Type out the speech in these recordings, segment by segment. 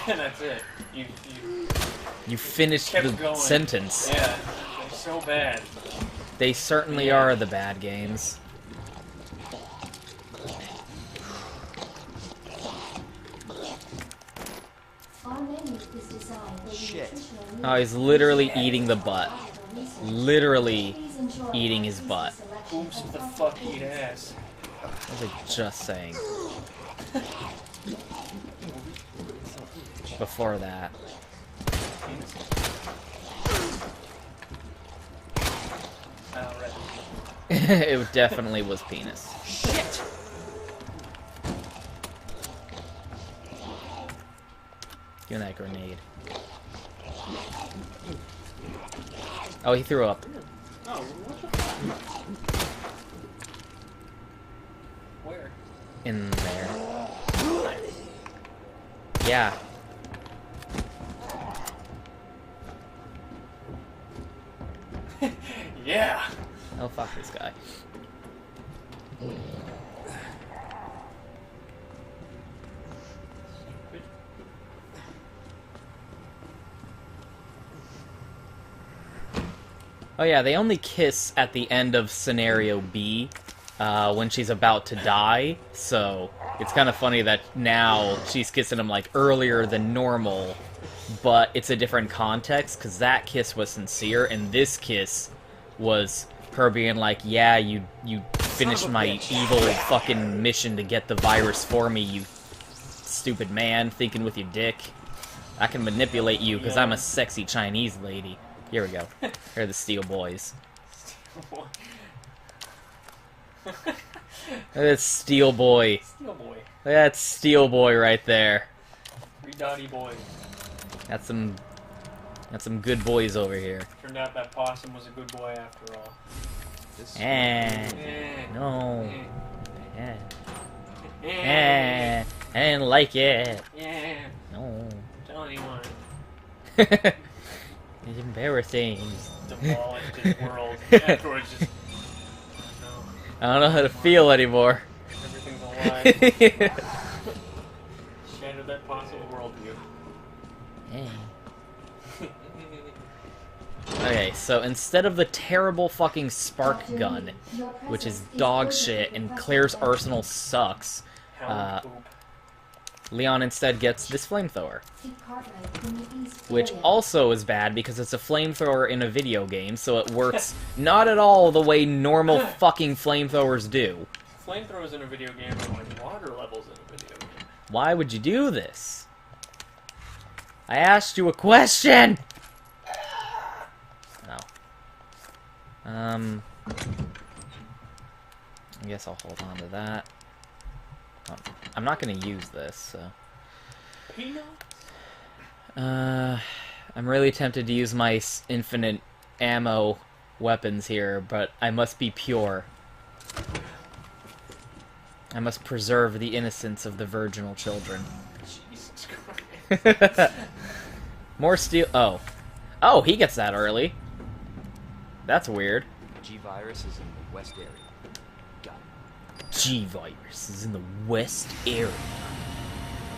That's it. You finished the going. sentence. Yeah, they're so bad. They certainly are the bad games. Shit. Oh, he's literally eating the butt. Literally eating his butt. Oops, the fuck eat ass. What was I just saying? Before that. It definitely was penis. Shit. Give me that grenade. Oh, he threw up. Oh, what the fuck? Where? In there. Yeah. Yeah. Oh, fuck this guy. Oh yeah, they only kiss at the end of scenario B, when she's about to die, so it's kind of funny that now she's kissing him, like, earlier than normal, but it's a different context, because that kiss was sincere, and this kiss was her being like, yeah, you finished my evil fucking mission to get the virus for me, you stupid man, thinking with your dick. I can manipulate you, because I'm a sexy Chinese lady. Here we go. Here are the Steel Boys. That's Steel Boy. Steel Boy. That's Steel Boy right there. Three Dotty Boy. Got some good boys over here. Turned out that possum was a good boy after all. No. Yeah. I didn't like it. Yeah. No. Tell anyone. It's embarrassing. Demolished his world. Afterwards, just. No. I don't know how to feel anymore. Everything's alive. Shattered that possible worldview. Okay, so instead of the terrible fucking spark gun, which is dog shit and Claire's arsenal sucks, Leon instead gets this flamethrower. Which also is bad because it's a flamethrower in a video game, so it works not at all the way normal fucking flamethrowers do. Flamethrowers in a video game are like water levels in a video game. Why would you do this? I asked you a question! No. I guess I'll hold on to that. I'm not gonna use this, so... Peanuts? I'm really tempted to use my infinite ammo weapons here, but I must be pure. I must preserve the innocence of the virginal children. Jesus Christ. More steel... Oh. Oh, he gets that early. That's weird. G-Virus is in the west area. Got it. G-Virus is in the west area.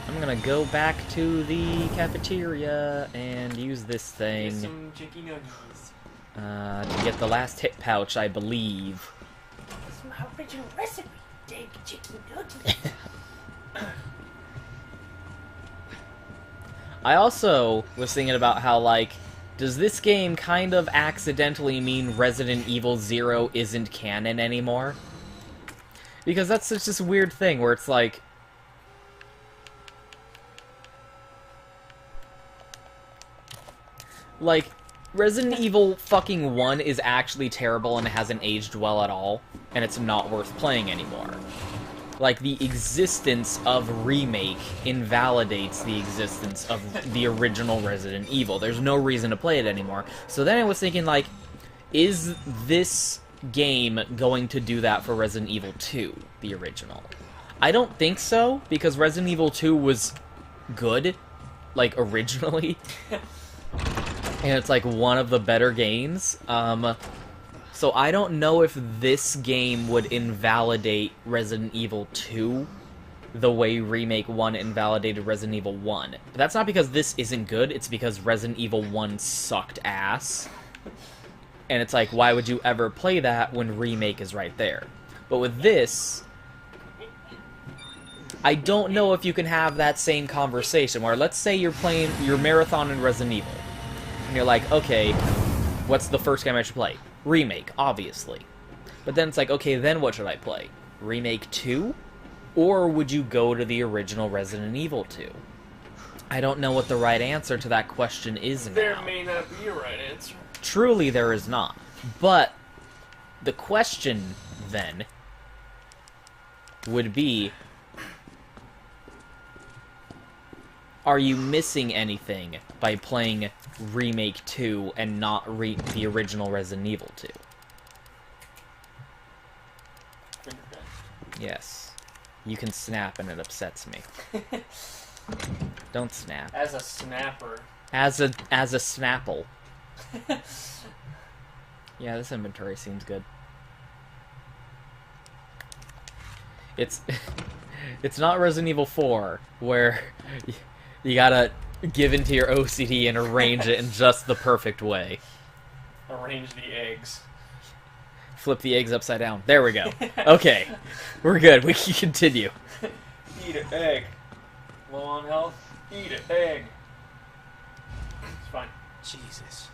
I'm gonna go back to the cafeteria and use this thing Some chicken nuggets. to get the last hit pouch, I believe. It's my original recipe. Take chicken nuggets. I also was thinking about how, like, does this game kind of accidentally mean Resident Evil 0 isn't canon anymore? Because that's such this weird thing where it's like... Like, Resident Evil fucking 1 is actually terrible and hasn't aged well at all, and it's not worth playing anymore. Like, the existence of Remake invalidates the existence of the original Resident Evil. There's no reason to play it anymore. So then I was thinking, like, is this game going to do that for Resident Evil 2, the original? I don't think so, because Resident Evil 2 was good, like, originally. And it's, like, one of the better games. So I don't know if this game would invalidate Resident Evil 2 the way Remake 1 invalidated Resident Evil 1. But that's not because this isn't good, it's because Resident Evil 1 sucked ass. And it's like, why would you ever play that when Remake is right there? But with this, I don't know if you can have that same conversation, where let's say you're playing your marathon in Resident Evil, and you're like, okay, what's the first game I should play? Remake, obviously. But then it's like, okay, then what should I play? Remake 2? Or would you go to the original Resident Evil 2? I don't know what the right answer to that question is now. There may not be a right answer. Truly, there is not. But the question, then, would be, are you missing anything by playing Remake 2 and not the original Resident Evil 2? Yes. You can snap and it upsets me. Don't snap. As a snapper. As a snapple. Yeah, this inventory seems good. It's not Resident Evil 4 where you gotta give into your OCD and arrange it in just the perfect way. Arrange the eggs. Flip the eggs upside down. There we go. Okay. We're good. We can continue. Eat an egg. Low on health? Eat an egg. It's fine. Jesus.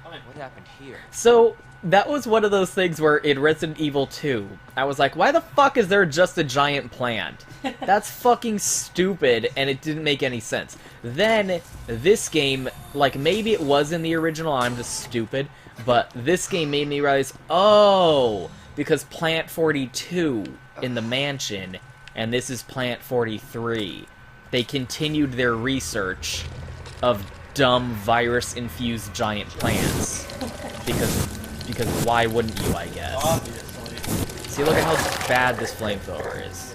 Fine. What happened here? So, that was one of those things where in Resident Evil 2, I was like, why the fuck is there just a giant plant? That's fucking stupid, and it didn't make any sense. Then, this game, like, maybe it was in the original, I'm just stupid, but this game made me realize, oh, because Plant 42 in the mansion, and this is Plant 43. They continued their research of dumb virus-infused giant plants. Because why wouldn't you, I guess? Obviously. See, look at how bad this flamethrower is.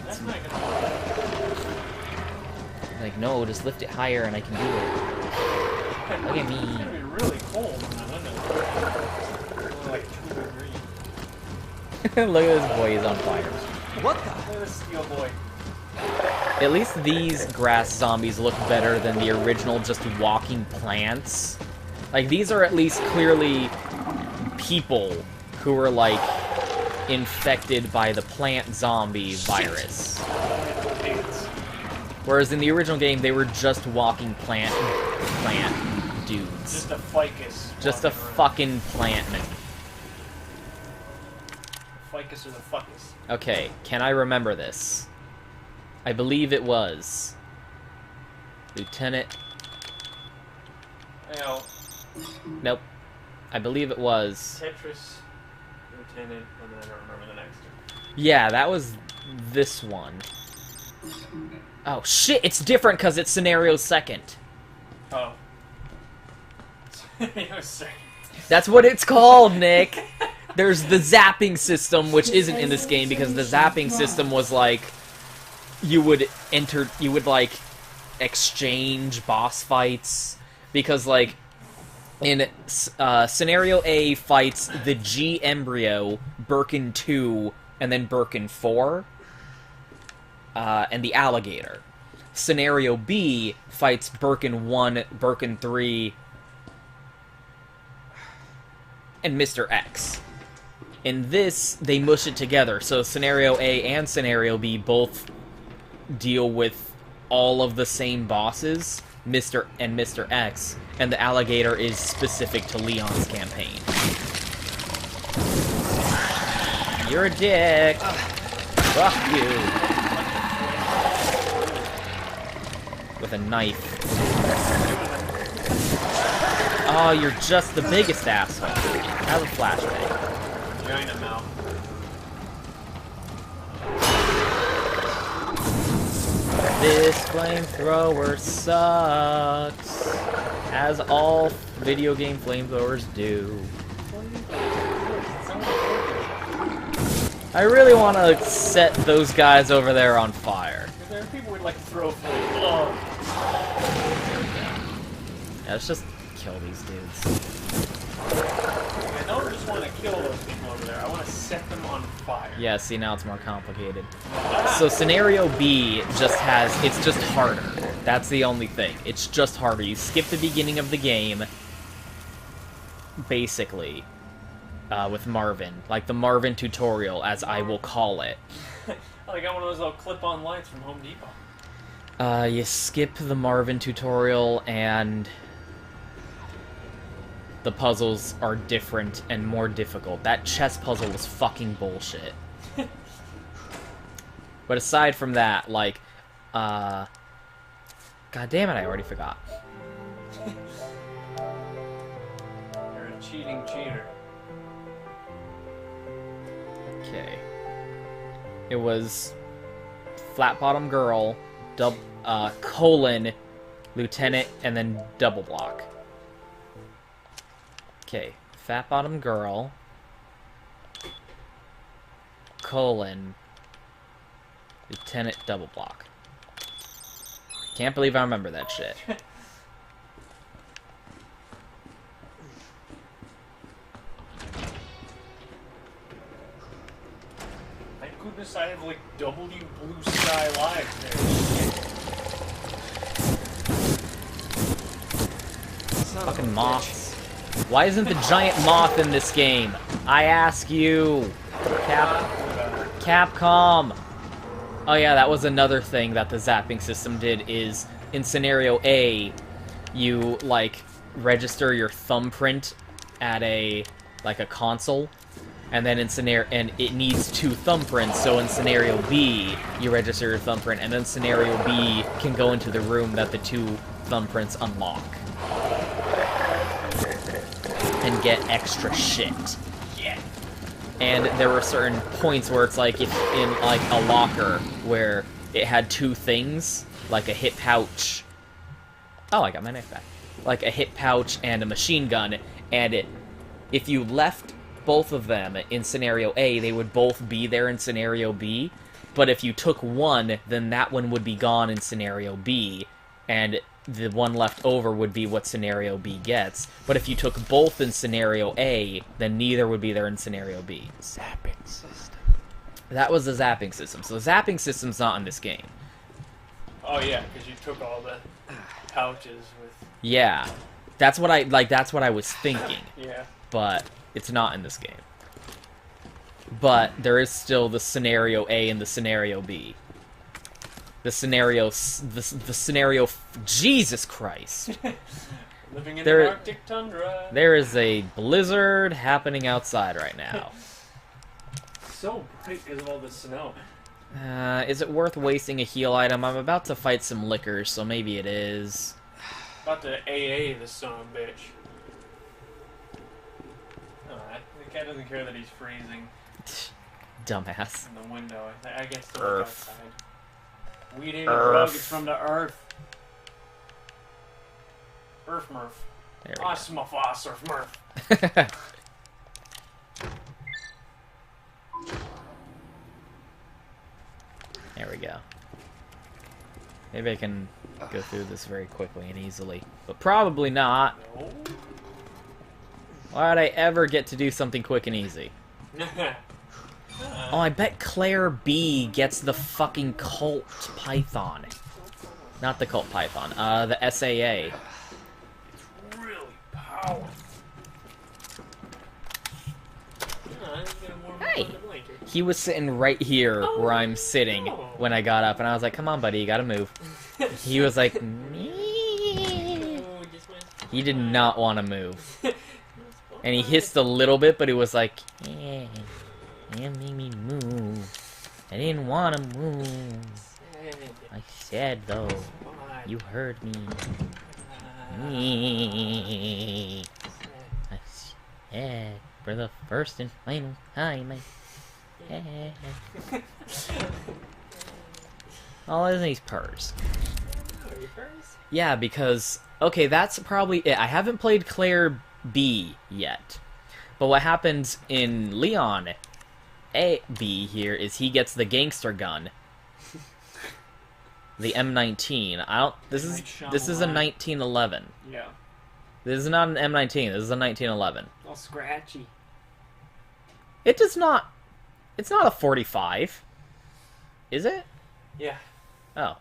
That's not gonna work. Like, no, just lift it higher and I can do it. Look at It's me. gonna be really cold when I win it. Only like 2 degrees. Look at this boy, he's on fire. What the? Look at this steel boy. At least these grass zombies look better than the original just walking plants. Like, these are at least clearly people who are, like, infected by the plant zombie virus. Whereas in the original game, they were just walking plant dudes. Just a ficus. Just a fucking plantman. Ficus or the fuckus. Okay, can I remember this? I believe it was Lieutenant... Ow. Nope. I believe it was... Tetris, Lieutenant, and then I don't remember the next one. Yeah, that was this one. Oh, shit, it's different because it's Scenario 2nd. Oh. Sorry. That's what it's called, Nick! There's the zapping system, which isn't in this game, because the zapping system was like... You would, like, exchange boss fights, because, like, in Scenario A fights the G Embryo, Birkin 2, and then Birkin 4, and the Alligator. Scenario B fights Birkin 1, Birkin 3, and Mr. X. In this, they mush it together, so Scenario A and Scenario B both deal with all of the same bosses, Mr. and Mr. X, and the Alligator is specific to Leon's campaign. You're a dick! Fuck you! With a knife. Oh, you're just the biggest asshole. Have a flashbang. Giant mouth. This flamethrower sucks, as all video game flamethrowers do. I really want to set those guys over there on fire. There are people who would like to throw flame. Oh. Yeah, let's just kill these dudes. I don't just want to kill those people over there. I want to set them on fire. Yeah, see, now it's more complicated. So scenario B just has, it's just harder. That's the only thing. It's just harder. You skip the beginning of the game, basically, with Marvin. Like the Marvin tutorial, as I will call it. I got one of those little clip-on lights from Home Depot. You skip the Marvin tutorial, and the puzzles are different and more difficult. That chess puzzle was fucking bullshit. But aside from that, like, God damn it, I already forgot. You're a cheating cheater. Okay. It was flat bottom girl, colon, lieutenant, and then double block. Okay, fat bottom girl, colon, lieutenant, double block. Can't believe I remember that shit. Thank goodness I have, like, W Blue Sky Live there. Fucking moths. Why isn't the giant moth in this game? I ask you. Capcom. Oh yeah, that was another thing that the zapping system did, is in scenario A, you, like, register your thumbprint at a console, and then in scenario, and it needs 2 thumbprints, so in scenario B, you register your thumbprint, and then scenario B can go into the room that the 2 thumbprints unlock. And get extra shit. Yeah. And there were certain points where it's like, if in like a locker where it had 2 things, like a hip pouch. Oh, I got my knife back. Like a hip pouch and a machine gun, and if you left both of them in scenario A, they would both be there in scenario B. But if you took one, then that one would be gone in scenario B, and the one left over would be what scenario B gets. But if you took both in scenario A, then neither would be there in scenario B. Zapping system. That was the zapping system. So the zapping system's not in this game. Oh yeah, because you took all the pouches with... Yeah. That's what I was thinking. Yeah. But it's not in this game. But there is still the scenario A and the scenario B. The scenario, Jesus Christ. Living in the Arctic tundra. There is a blizzard happening outside right now. So bright because of all the snow. Is it worth wasting a heal item? I'm about to fight some lickers, so maybe it is. About to AA this son of a bitch. Alright, the cat doesn't care that he's freezing. Dumbass. In the window. I guess to look Earth. outside. Weed ain't a drug, it's from the earth. Earth Murph. There we go. Awesome, Earth Murph. There we go. Maybe I can go through this very quickly and easily. But probably not. No. Why would I ever get to do something quick and easy? Oh, I bet Claire B gets the fucking cult python. Not the cult python, the SAA. It's really powerful. Hey! He was sitting right here where I'm sitting when I got up, and I was like, come on, buddy, you gotta move. He was like, me. He did not want to move. And he hissed a little bit, but he was like, yeah, you made me move. I didn't want to move. I said, though, you heard me. I said, for the first and final time, I said. Oh, isn't these purrs? Yeah, because, okay, that's probably it. I haven't played Claire B yet. But what happens in Leon B here is he gets the gangster gun. The M19. This is a 1911. Yeah. This is not an M19. This is a 1911. All scratchy. It does not It's not a 45. Is it? Yeah. Oh.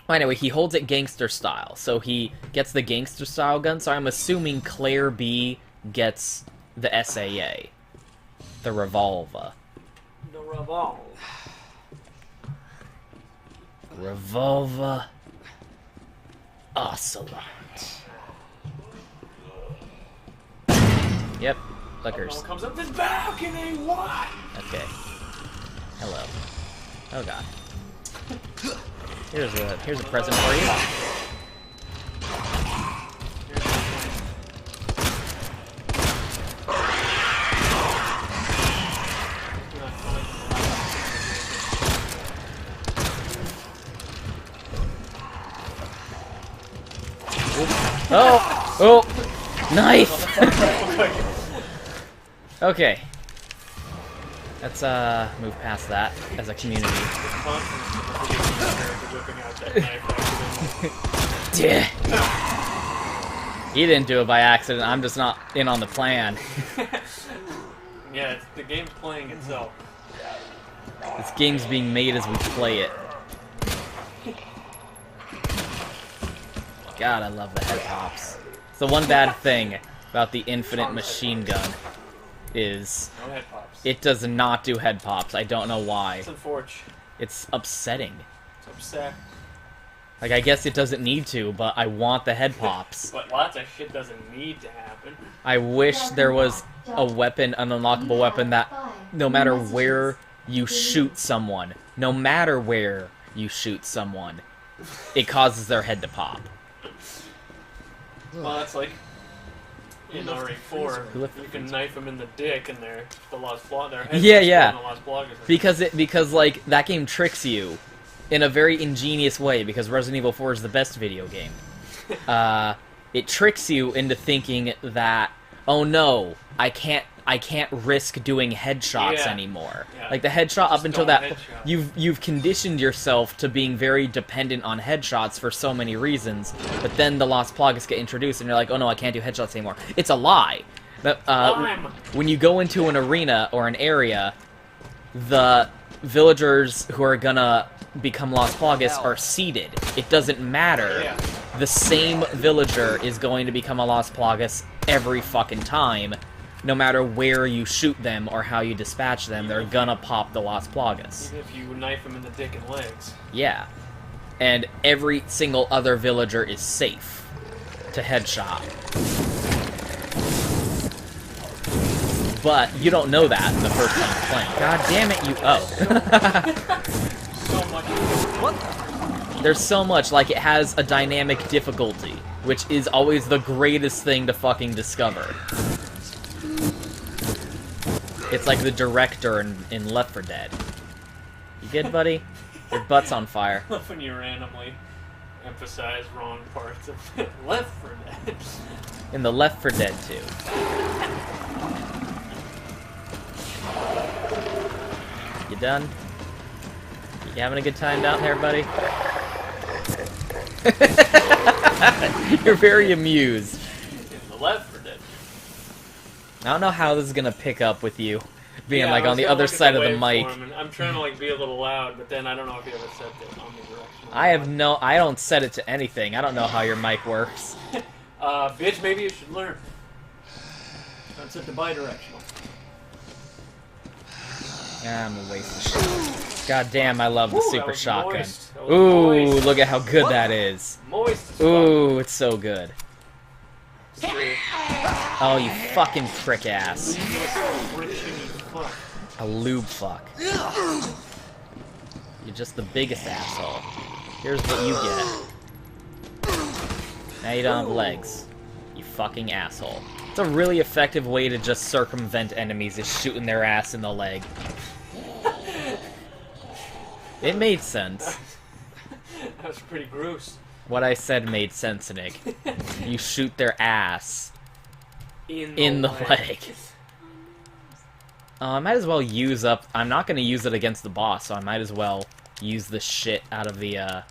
Well, anyway, he holds it gangster style, so he gets the gangster style gun, so I'm assuming Claire B gets the SAA. The revolver. The revolver. Revolver. Ocelot. Yep. Lickers. Someone comes up this balcony. What? Okay. Hello. Oh god. Here's a present for you. Oh! Oh! Knife! Okay. Let's move past that as a community. Yeah. He didn't do it by accident. I'm just not in on the plan. Yeah, the game's playing itself. This game's being made as we play it. God, I love the head pops. It's the one bad thing about the infinite machine gun is No head pops. it does not do head pops. I don't know why. It's unfortunate. It's upsetting. It's upset. Like, I guess it doesn't need to, but I want the head pops. But lots of shit doesn't need to happen. I wish there was a weapon, an unlockable weapon that no matter where you shoot someone, no matter where you shoot someone, it causes their head to pop. Well, that's like in RE4. Who left You the can freezer? knife them in the dick, and the Lost Blog. Their head Yeah, gets yeah. on the Lost Blog is Because like that game tricks you in a very ingenious way, because Resident Evil 4 is the best video game. It tricks you into thinking that, oh no, I can't risk doing headshots Yeah. anymore. Yeah. Like the headshot up Just until don't that headshot. you've conditioned yourself to being very dependent on headshots for so many reasons, but then the Lost Plagas get introduced and you're like, oh no, I can't do headshots anymore. It's a lie. Lime. When you go into an arena or an area, the villagers who are gonna become Lost Plagas are seeded. It doesn't matter. Yeah. The same villager is going to become a Lost Plagas every fucking time. No matter where you shoot them or how you dispatch them, they're gonna pop the Lost Plagas. Even if you knife them in the dick and legs. Yeah. And every single other villager is safe to headshot. But you don't know that the first time you're playing. God damn it, you... Oh. So much. What? There's so much, like, it has a dynamic difficulty, which is always the greatest thing to fucking discover. It's like the director in Left 4 Dead. You good, buddy? Your butt's on fire. I love when you randomly emphasize wrong parts of Left 4 Dead. In the Left 4 Dead 2. You done? You having a good time down there, buddy? You're very amused. In the Left 4 Dead. I don't know how this is gonna pick up with you being Yeah, like I on was the gonna other look at side of the mic. waveform, and I'm trying to like be a little loud, but then I don't know if you ever set it on the directional. I don't set it to anything. I don't know how your mic works. Bitch, maybe you should learn. Don't set the bi-directional. I'm a waste of shit. God damn, I love the Ooh, that super was shotgun. moist. That was Ooh, moist. look at how good What? that is. Moist as Ooh, it's so good. fuck. Oh, you fucking prick ass. Fuck. A lube fuck. You're just the biggest asshole. Here's what you get. Now you don't have legs. You fucking asshole. It's a really effective way to just circumvent enemies, is shooting their ass in the leg. It made sense. That was pretty gross. What I said made sense, Nick. You shoot their ass in the leg. I might as well use up... I'm not going to use it against the boss, so I might as well use the shit out of the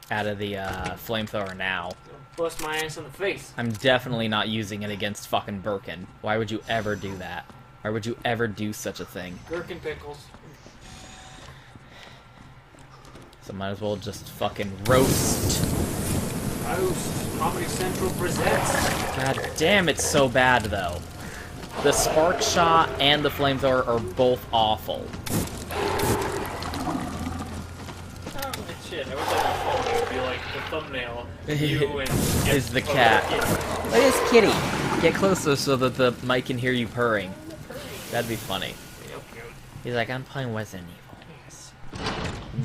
flamethrower now. Bust my ass in the face. I'm definitely not using it against fucking Birkin. Why would you ever do that? Why would you ever do such a thing? Gherkin pickles. So might as well just fucking roast. Roast. Comedy Central presents. God damn, it's so bad though. The spark shot and the flamethrower are both awful. Oh, shit. I wish I had a phone. It would be like the thumbnail. You and... Is the cat. Look at this kitty. Get closer so that the mic can hear you purring. That'd be funny. He's like, I'm playing Resident Evil. Yes.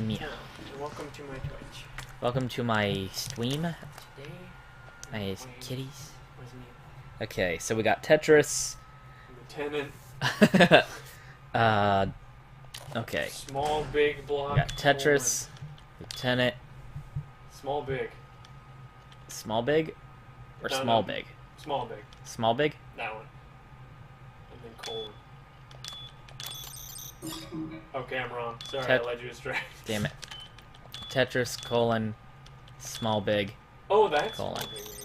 Meow. Welcome to my Twitch. Welcome to my stream. Today, My kitties. Resident Evil. Okay, so we got Tetris. Lieutenant. Okay. Small, big block. We got Tetris. Lieutenant. Small, big. Small big? Or No, small no. big? Small, big. Small big? That one. And then colon. Okay, I'm wrong. Sorry, I led you astray. Damn it. Tetris, colon, small big. Oh, that's Colon. small, big, maybe.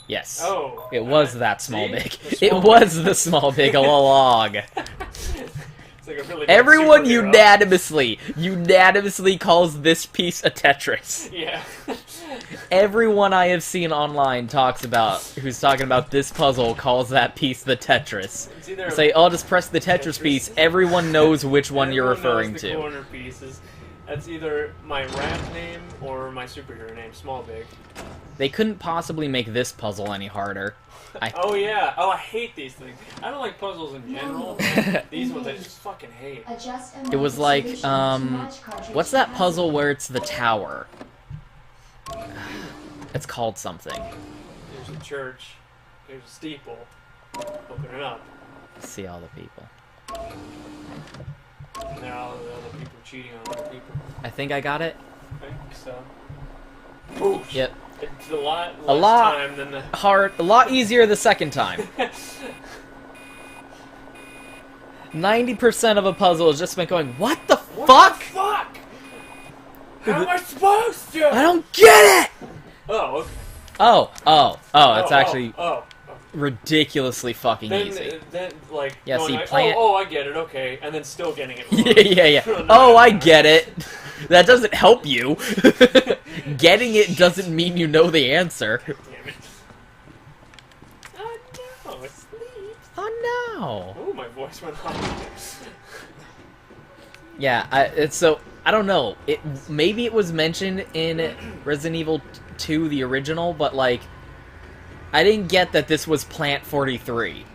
Yes. Oh. It was that small See? big. The It small was the small big all along. It's like a really big Everyone superhero. unanimously calls this piece a Tetris. Yeah. Everyone I have seen online who's talking about this puzzle calls that piece the Tetris. It's either Say, oh, just press the Tetris piece. Everyone knows which one you're Everyone knows referring the to. corner pieces. That's either my rap name or my superhero name, Small Big. They couldn't possibly make this puzzle any harder. Oh yeah. Oh, I hate these things. I don't like puzzles in general. These ones I just fucking hate. It was like, what's that puzzle where it's the tower? It's called something. There's a church. There's a steeple. Open it up. See all the people. And there are all the other people cheating on other people. I think I got it. I think so. Oof. Yep. It's a lot A less lot time than the... hard, a lot easier the second time. 90% of a puzzle is just been going, what the What fuck? the fuck? How am I supposed to? I don't get it! Oh, okay. It's actually Oh. ridiculously fucking easy. Then, like, Yeah, going see, like, plant- I get it, okay, and then still getting it wrong. Yeah. Oh, I get it. That doesn't help you. Getting it doesn't mean you know the answer. Damn it. Oh no, it sleeps. Oh no. Oh, my voice went off. Yeah, I don't know. Maybe it was mentioned in Resident Evil 2, the original, but like, I didn't get that this was Plant 43.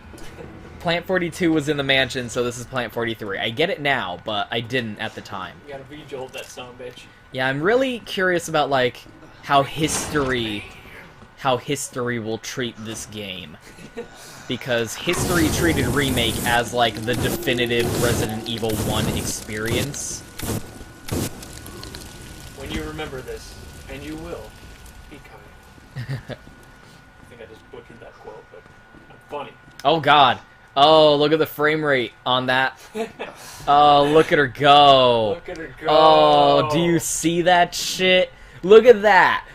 Plant 42 was in the mansion, so this is Plant 43. I get it now, but I didn't at the time. You gotta rejolt that son of a bitch. Yeah, I'm really curious about like how history will treat this game. Because history treated Remake as like the definitive Resident Evil 1 experience. When you remember this, and you will, be kind. I think I just butchered that quote, but I'm funny. Oh god. Oh, look at the frame rate on that. Oh, look at her go. Look at her go. Oh, do you see that shit? Look at that.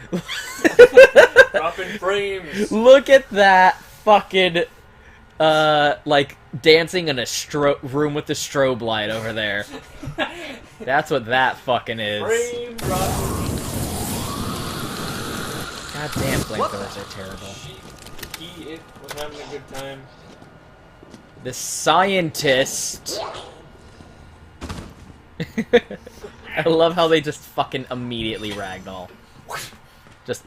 Dropping frames. Look at that fucking, like, dancing in a room with the strobe light over there. That's what that fucking is. Frame drop. God damn, flamethrowers are terrible. He was having a good time. The scientist. I love how they just fucking immediately ragdoll. Just.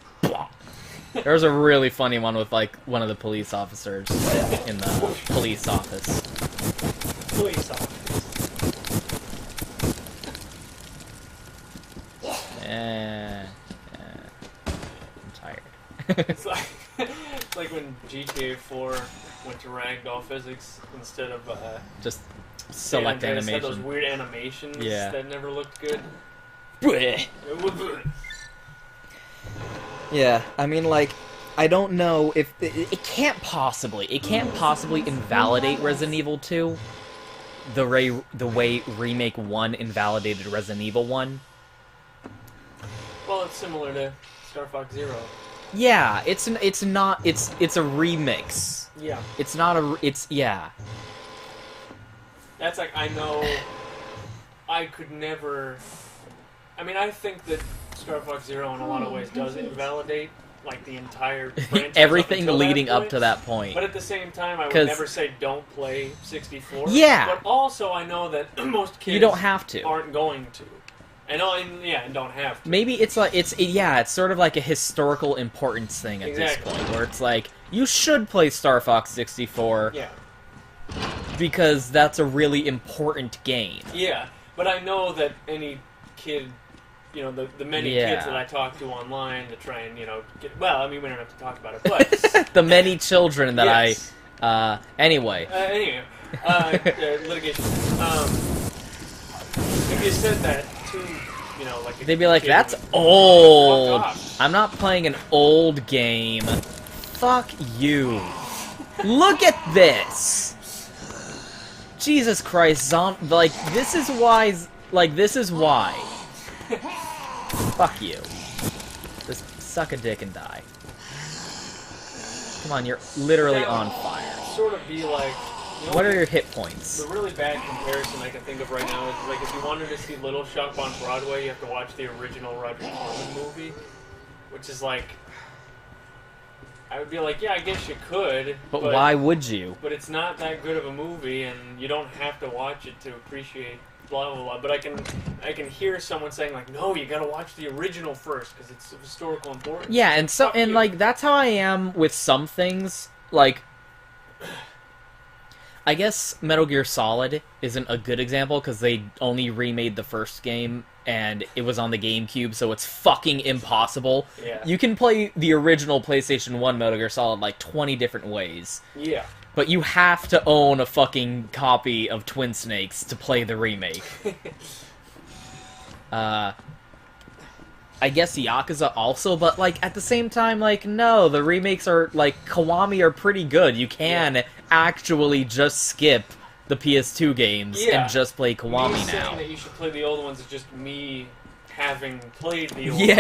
There's a really funny one with like one of the police officers in the police office. Police office. I'm tired. It's like when GTA 4 went to ragdoll physics instead of Just select San Andreas had those animation. weird animations that never looked good. Yeah, I mean, like, I don't know if it can't possibly invalidate Resident Evil 2 the way Remake 1 invalidated Resident Evil 1. Well, it's similar to Star Fox Zero. Yeah, it's a remix. Yeah. It's not a yeah. That's like, I know I could never... I mean, I think that Star Fox Zero in a lot of ways does invalidate, like, the entire franchise. Everything leading up to that point. But at the same time, I would never say don't play 64. Yeah. But also, I know that most kids you don't have to. Aren't going to. And don't have to. Maybe it's like, it's sort of like a historical importance thing at this point, where it's like, you should play Star Fox 64. Yeah. Because that's a really important game. Yeah, but I know that any kid, you know, the many kids that I talk to online to try and, you know, get... Well, I mean, we don't have to talk about it, but... the many children that yes. Anyway. Litigation. If you said that to, you know, like... They'd be like, that's old! I'm not playing an old game. Fuck you. Look at this! Jesus Christ, like, this is why... Like, this is why. Fuck you. Just suck a dick and die. Come on, you're literally on fire. Sort of be like... You know, what are your hit points? The really bad comparison I can think of right now is, like, if you wanted to see Little Shop on Broadway, you have to watch the original Roger Corman movie, which is like... I would be like, yeah, I guess you could. But why would you? But it's not that good of a movie, and you don't have to watch it to appreciate blah, blah, blah. But I can hear someone saying, like, no, you gotta watch the original first, because it's of historical importance. Yeah, and like, that's how I am with some things. Like, I guess Metal Gear Solid isn't a good example, because they only remade the first game, and it was on the GameCube, so it's fucking impossible. Yeah. You can play the original PlayStation 1 Metal Gear Solid like 20 different ways. Yeah. But you have to own a fucking copy of Twin Snakes to play the remake. I guess Yakuza also, but, like, at the same time, like, no, the remakes are, like, Kiwami are pretty good. You can actually just skip the PS2 games and just play Kiwami me now. Saying that you should play the old ones is just me having played the old ones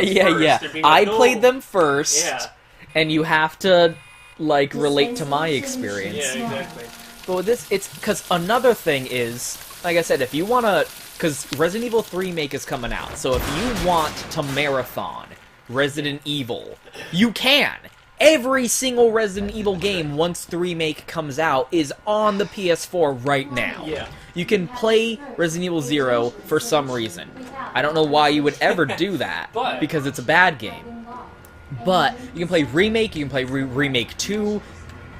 first. Like, I played them first, and you have to, like, relate to my experience. Yeah, exactly. But with this, it's because another thing is, like I said, if you want to, because Resident Evil ThREemake is coming out, so if you want to marathon Resident Evil, you can. Every single Resident Evil game, once ThREemake comes out, is on the PS4 right now. Yeah. You can play Resident Evil 0 for some reason. I don't know why you would ever do that, because it's a bad game. But you can play Remake, you can play Remake 2,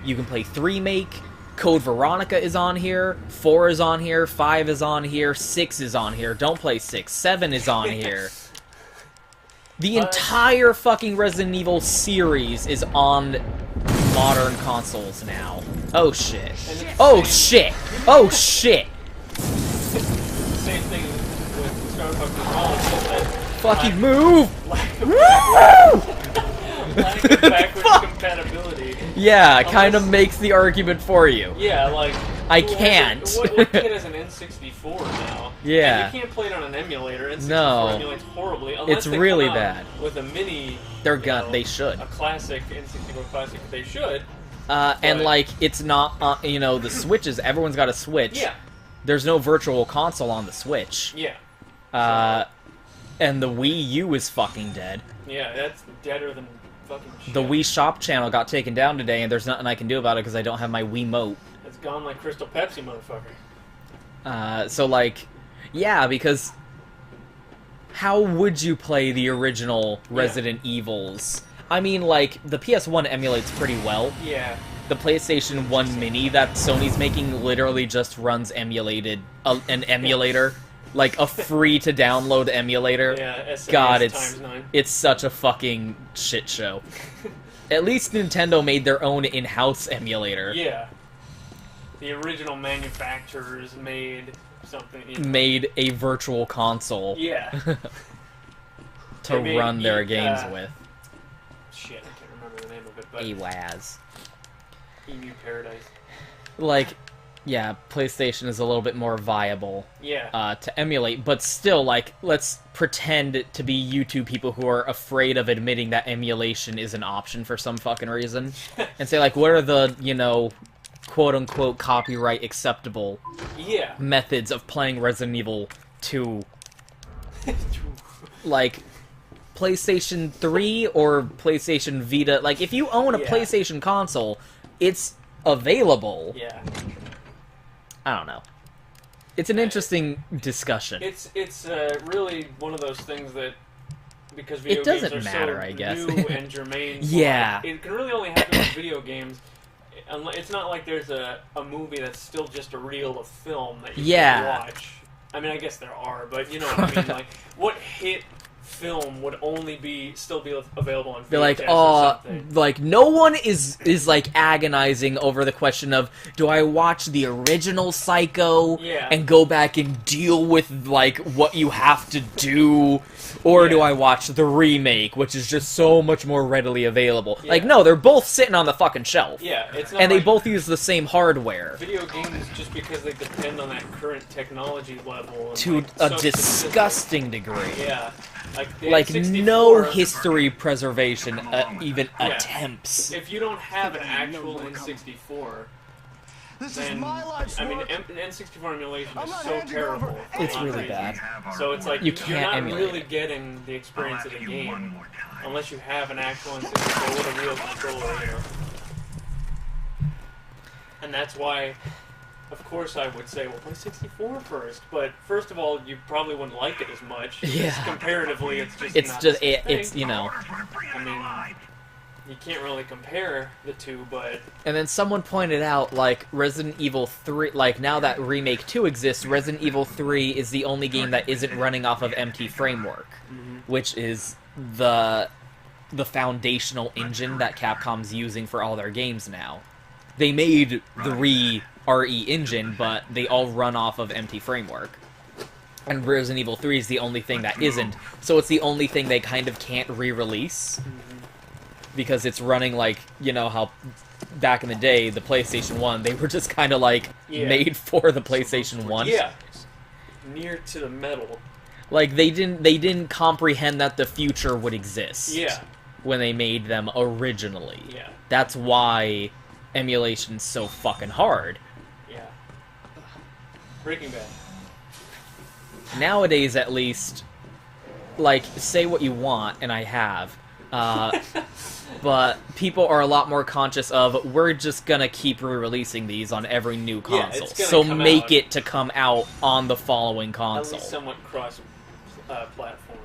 you can play ThREemake, Code Veronica is on here, 4 is on here, 5 is on here, 6 is on here, don't play 6, 7 is on here. The entire fucking Resident Evil series is on modern consoles now. Oh shit. Oh shit! Oh shit! Same thing with Star Fox as well, it's just that... Fucking move! Lack of backwards compatibility. Yeah, it kind of makes the argument for you. Yeah, like... I can't. What kid has an N64 now? Yeah. And you can't play it on an emulator. N64 no. emulates horribly. Unless it's they really come out bad. With a mini... They should. A classic N64 classic, they should. And, like, it's not, you know, the Switches, everyone's got a Switch. Yeah. There's no virtual console on the Switch. Yeah. And the Wii U is fucking dead. Yeah, that's deader than fucking shit. The Wii Shop channel got taken down today, and there's nothing I can do about it because I don't have my Wiimote. It's gone like Crystal Pepsi, motherfucker. So, like, yeah, because how would you play the original Resident Evils? I mean, like, the PS1 emulates pretty well. Yeah. The PlayStation 1 Mini that Sony's making literally just runs an emulator. Like, a free-to-download emulator. Yeah, SNES God, ×9. it's such a fucking shit show. At least Nintendo made their own in-house emulator. Yeah. The original manufacturers made something... You know. Made a virtual console. Yeah. to run their games with. Shit, I can't remember the name of it, but... AWAS. Emu Paradise. Like, yeah, PlayStation is a little bit more viable to emulate, but still, like, let's pretend to be you two people who are afraid of admitting that emulation is an option for some fucking reason, and say, like, what are the, you know, quote-unquote copyright acceptable Yeah. methods of playing Resident Evil 2. Like, PlayStation 3 or PlayStation Vita, like, if you own a Yeah. PlayStation console, it's available. Yeah. I don't know. It's an interesting discussion. It's really one of those things that, because video It doesn't games are matter, so I guess. new and germane. Yeah. Like, it can really only happen with video games. It's not like there's a movie that's still just a reel of film that you can watch. I mean, I guess there are, but you know what I mean. Like, what hit film would only still be available on VHS They're like, or something? like, no one is like agonizing over the question of, do I watch the original Psycho and go back and deal with, like, what you have to do, or do I watch the remake, which is just so much more readily available? Like, no, they're both sitting on the fucking shelf. Yeah, it's not and they like both use the same hardware. video games, just because they depend on that current technology level. And To like, a so disgusting degree. Yeah. Like, N64, no history preservation even attempts. If you don't have an actual N64, then, I mean, N64 emulation is so terrible. It's really bad. So it's like, You can't you're not emulate really it. getting the experience of the game unless you have an actual N64 with a real controller, you know. And that's why, of course, I would say, well, play 64 first. But first of all, you probably wouldn't like it as much. Yeah. Comparatively, it's just It's not just, the same it's, thing. you know. I mean, you can't really compare the two, but And then someone pointed out, like, Resident Evil 3, like, now that Remake 2 exists, Resident Evil 3 is the only game that isn't running off of MT Framework, which is the foundational engine that Capcom's using for all their games now. They made the RE engine, but they all run off of MT Framework. And Resident Evil 3 is the only thing that isn't, so it's the only thing they kind of can't re-release. Because it's running like, you know, how back in the day, the PlayStation 1, they were just kind of like made for the PlayStation 1. yeah, near to the metal. Like, they didn't comprehend that the future would exist. Yeah. When they made them originally. Yeah. That's why emulation's so fucking hard. Yeah. Breaking Bad. Nowadays, at least, like, say what you want, and I have, but people are a lot more conscious of, we're just gonna keep re-releasing these on every new console, so make it to come out on the following console. At least somewhat cross-platform.